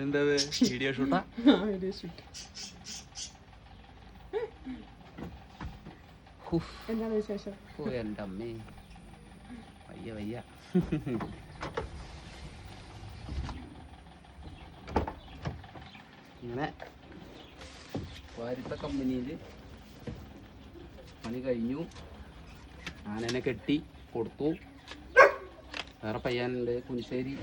എന്താ video ഷൂട്ടാ? Video shoot. എന്താണ് വിശേഷം? ഓ എൻ്റെ അമ്മേ, വയ്യ വയ്യ. ഇങ്ങനെ വാരിത്ത കമ്പനിയിൽ പണി കഴിഞ്ഞു. ആനനെ കെട്ടി കൊടുത്തു. വേറെ പയ്യനുണ്ട് കുനിശ്ശേരി.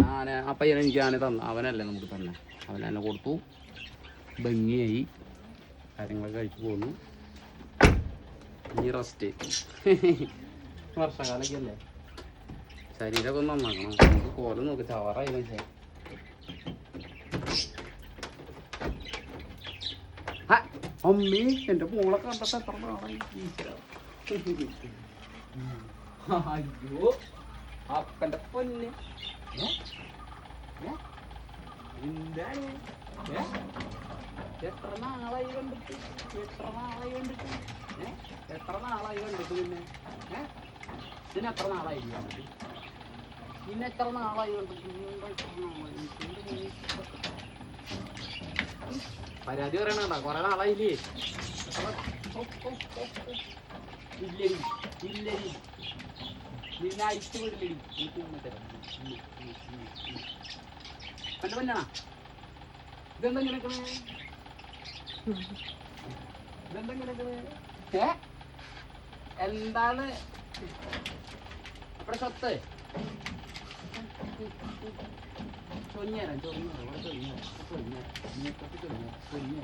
ആ പയ്യൻ എനിക്ക് ആന തന്ന, അവനല്ലേ നമുക്ക് തന്നെ. അവനെന്നെ കൊടുത്തു. ഭംഗിയായി കാര്യങ്ങളൊക്കെ കഴിച്ചു പോന്നു. ഇനി റെസ്റ്റ്. വർഷകാലൊക്കെ അല്ലേ, ശരീരമൊക്കെ ഒന്ന് നന്നാക്കണം. നമുക്ക് കോലം നോക്കി ചവറായി മനസ്സിലായി. അമ്മേ, എൻ്റെ മോളെ കണ്ടിട്ട് എത്ര നാളായി. അയ്യോ അപ്പൻ്റെ പൊന്ന്, എന്താണ് എത്ര നാളായി കണ്ടിട്ട്, എത്ര നാളായി കണ്ടിട്ട്, എത്ര നാളായി കണ്ടിട്ട്. പിന്നെ പിന്നെ എത്ര നാളായി കണ്ടിട്ട്, പിന്നെ എത്ര നാളായി കണ്ടിട്ട്. പരാതി പറയണ കൊറേ നാളായില്ലേ. ഇല്ലടി ഇല്ലടി, നിന്നെ അയച്ചു വിടില്ലടി. എനിക്ക് മുന്നേ തരാം. പണ്ട് പൊന്നാ, ഇതെന്താ കിടക്കണേ, ഇതെന്താ കിടക്കണേ? എന്താണ് ഇവിടെ സ്വത്ത്? ചൊഞ്ഞേരാൻ ചൊഞ്ഞ ചൊഞ്ഞ ചൊഞ്ഞ ചൊഞ്ഞ ചൊഞ്ഞ